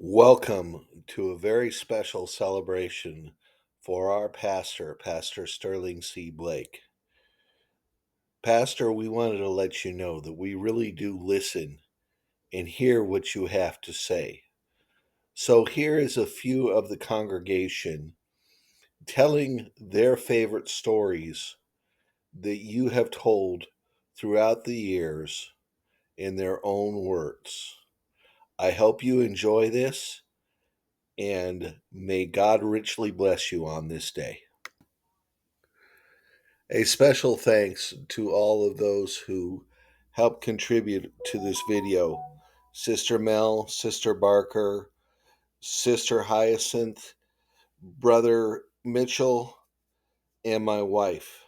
Welcome to a very special celebration for our pastor, Pastor Sterling C. Blake. Pastor, we wanted to let you know that we really do listen and hear what you have to say. So here is a few of the congregation telling their favorite stories that you have told throughout the years in their own words. I hope you enjoy this, and may God richly bless you on this day. A special thanks to all of those who helped contribute to this video: Sister Mel, Sister Barker, Sister Hyacinth, Brother Mitchell, and my wife.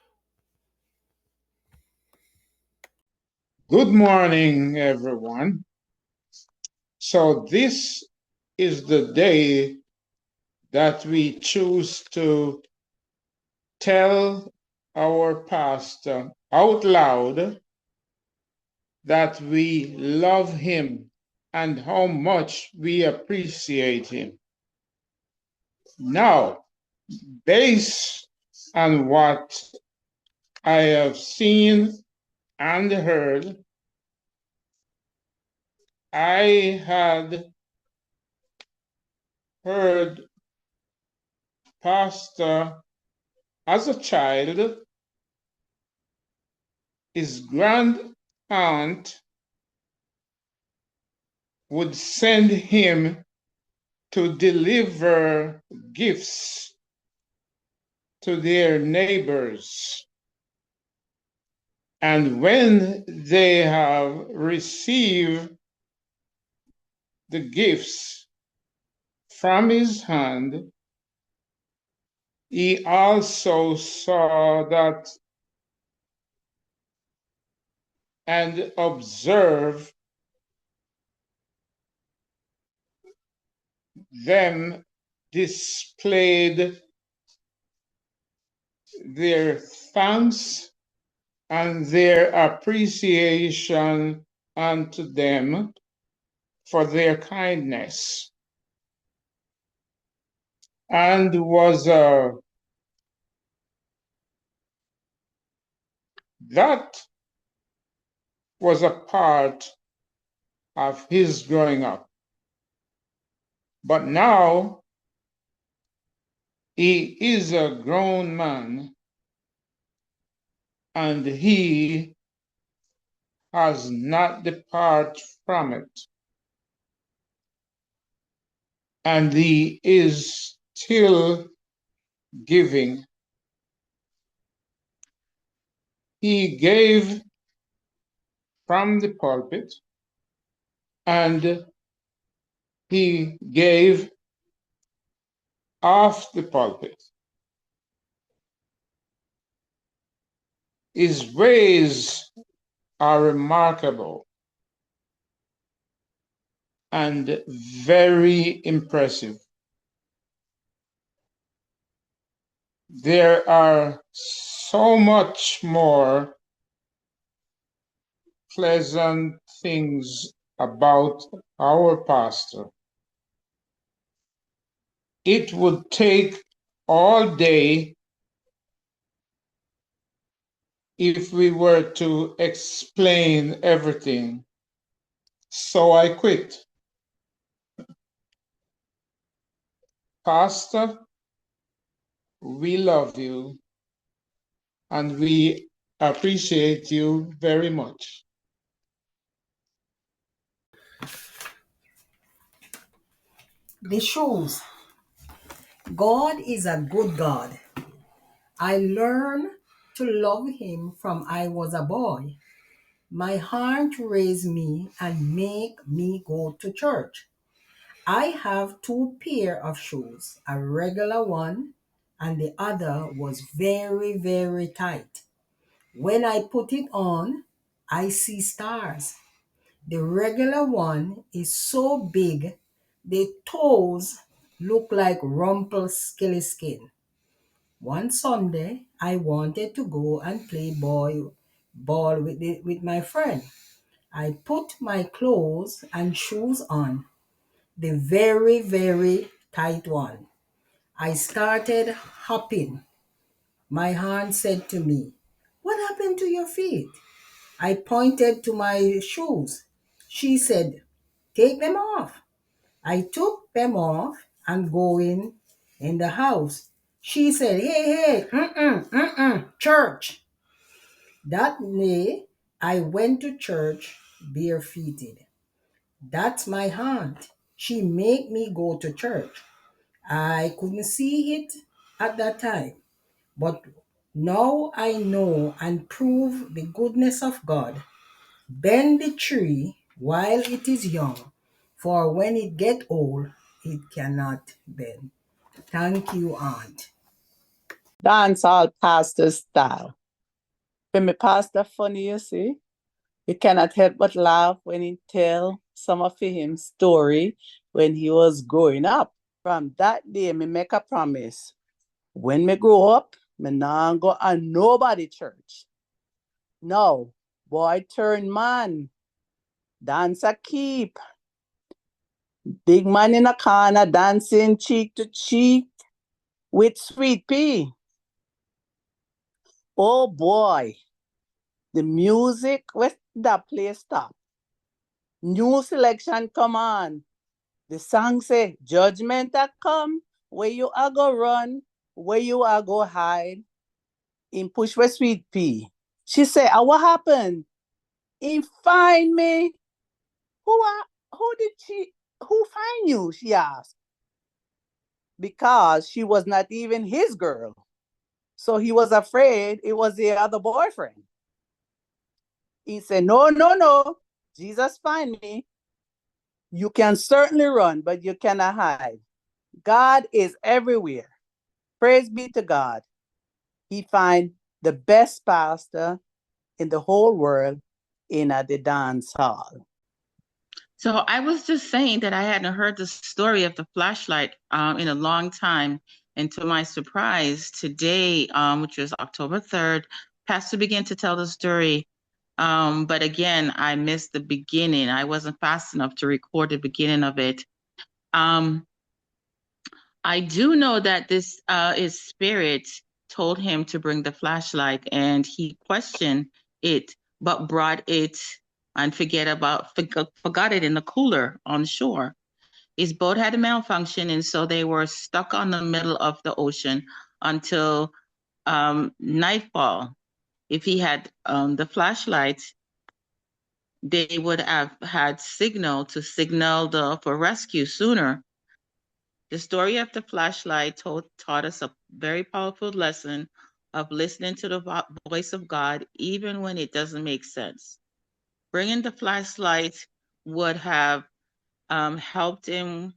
Good morning, everyone. So this is the day that we choose to tell our pastor out loud that we love him and how much we appreciate him. Now, based on what I have seen and heard, I had heard Pastor as a child, his grand aunt would send him to deliver gifts to their neighbors. And when they have received the gifts from his hand, he also saw that and observed them displayed their thanks and their appreciation unto them for their kindness. And that was a part of his growing up. But now he is a grown man and he has not departed from it. And he is still giving. He gave from the pulpit and he gave off the pulpit. His ways are remarkable and very impressive. There are so much more pleasant things about our pastor. It would take all day if we were to explain everything. So I quit. Pastor, we love you and we appreciate you very much. The shoes. God is a good God. I learned to love him from I was a boy. My aunt raised me and make me go to church. I have two pair of shoes, a regular one and the other was very, very tight. When I put it on, I see stars. The regular one is so big, the toes look like Rumpelstiltskin. One Sunday, I wanted to go and play ball with my friend. I put my clothes and shoes on. the very, very tight one. I started hopping. My aunt said to me, "What happened to your feet?" I pointed to my shoes. She said, "Take them off." I took them off and going in the house. She said, "Hey, hey, church." That day, I went to church barefooted. That's my aunt. She made me go to church. I couldn't see it at that time, but now I know and prove the goodness of God. Bend the tree while it is young, for when it get old, it cannot bend. Thank you, Aunt. Dance all pastor style. When my pastor funny, you see, you cannot help but laugh when he tell some of him story when he was growing up. From that day, me make a promise. When me grow up, me not go a nobody church. No, boy turn man, dance a keep. Big man in a corner dancing cheek to cheek with sweet pea. Oh boy, the music with that place stop. New selection come on. The song say, judgment a come, where you are go run, where you are go hide. In push with sweet pea. She say, what happened? He find me. Who did who find you? She asked. Because she was not even his girl. So he was afraid it was the other boyfriend. He said, no, no, no. Jesus find me. You can certainly run, but you cannot hide. God is everywhere. Praise be to God. He find the best pastor in the whole world in the dance hall. So I was just saying that I hadn't heard the story of the flashlight in a long time. And to my surprise, today, which was October 3rd, Pastor began to tell the story. But again, I missed the beginning. I wasn't fast enough to record the beginning of it. I do know that this his spirit told him to bring the flashlight, and he questioned it, but brought it and forgot it in the cooler on shore. His boat had a malfunction, and so they were stuck on the middle of the ocean until nightfall. If he had the flashlight, they would have had signal to signal for rescue sooner. The story of the flashlight taught us a very powerful lesson of listening to the voice of God, even when it doesn't make sense. Bringing the flashlight would have helped him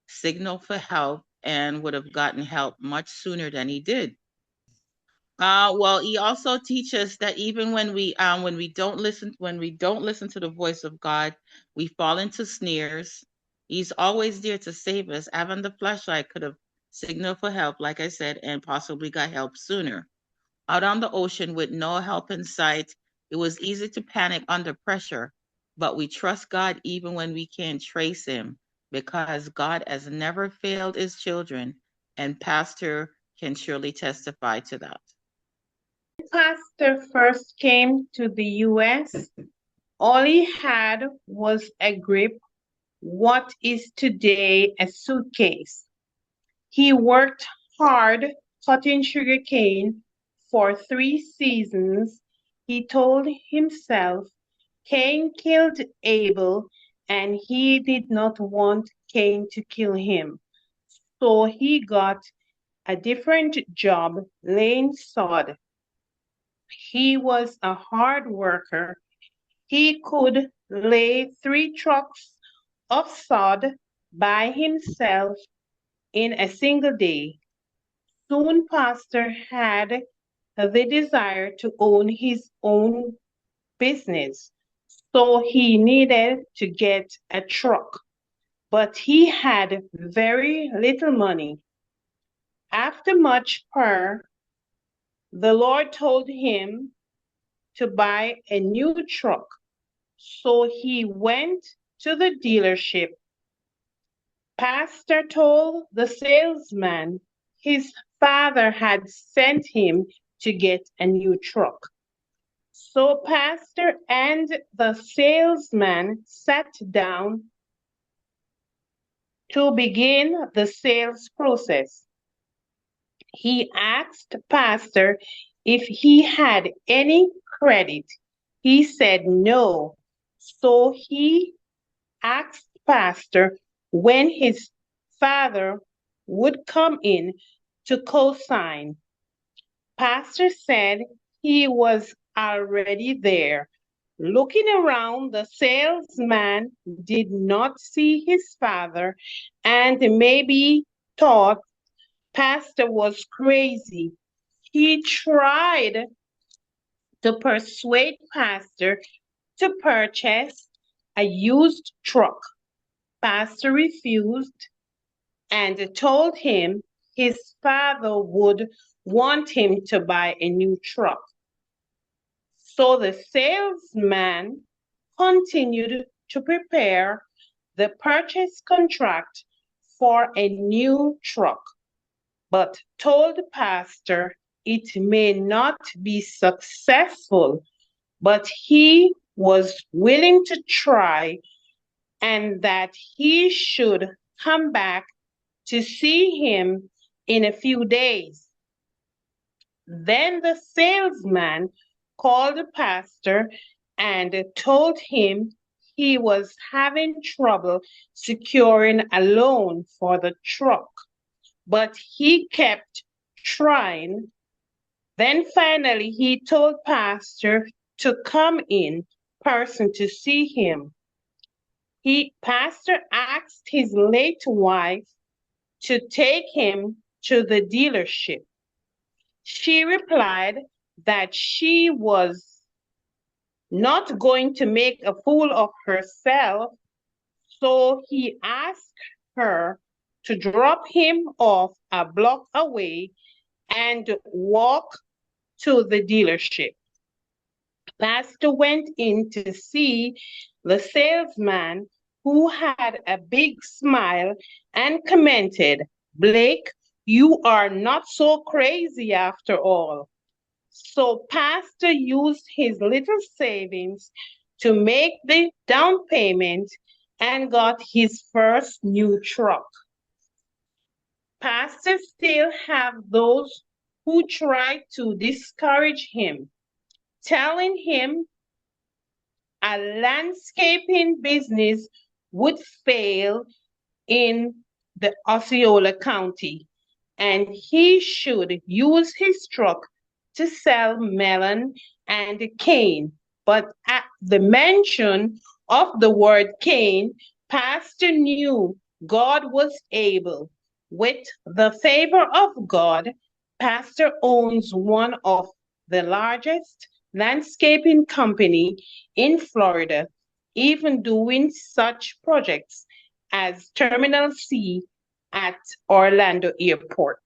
signal for help and would have gotten help much sooner than he did. Well, he also teaches that even when we don't listen to the voice of God, we fall into snares. He's always there to save us. Having the flashlight could have signaled for help, like I said, and possibly got help sooner. Out on the ocean with no help in sight, it was easy to panic under pressure, but we trust God even when we can't trace him, because God has never failed his children, and Pastor can surely testify to that. Pastor first came to the US, all he had was a grip, what is today a suitcase. He worked hard cutting sugarcane for 3 seasons. He told himself Cain killed Abel and he did not want Cain to kill him. So he got a different job laying sod. He was a hard worker. He could lay 3 trucks of sod by himself in a single day. Soon Pastor had the desire to own his own business, so he needed to get a truck, but he had very little money. After much prayer, the Lord told him to buy a new truck. So he went to the dealership Pastor told the salesman his father had sent him to get a new truck. So Pastor and the salesman sat down to begin the sales process. He asked Pastor if he had any credit. He said no. So he asked Pastor when his father would come in to co-sign. Pastor said he was already there. Looking around, the salesman did not see his father and maybe thought Pastor was crazy. He tried to persuade Pastor to purchase a used truck. Pastor refused and told him his father would want him to buy a new truck. So the salesman continued to prepare the purchase contract for a new truck, but told the pastor it may not be successful, but he was willing to try and that he should come back to see him in a few days. Then the salesman called the pastor and told him he was having trouble securing a loan for the truck, but he kept trying. Then finally he told pastor to come in person to see him. Pastor asked his late wife to take him to the dealership. She replied that she was not going to make a fool of herself, so he asked her to drop him off a block away and walk to the dealership. Pastor went in to see the salesman, who had a big smile and commented, "Blake, you are not so crazy after all." So Pastor used his little savings to make the down payment and got his first new truck. Pastor still have those who try to discourage him, telling him a landscaping business would fail in the Osceola County, and he should use his truck to sell melon and cane. But at the mention of the word cane, Pastor knew God was able. With the favor of God, Pastor owns one of the largest landscaping company in Florida, even doing such projects as Terminal C at Orlando Airport.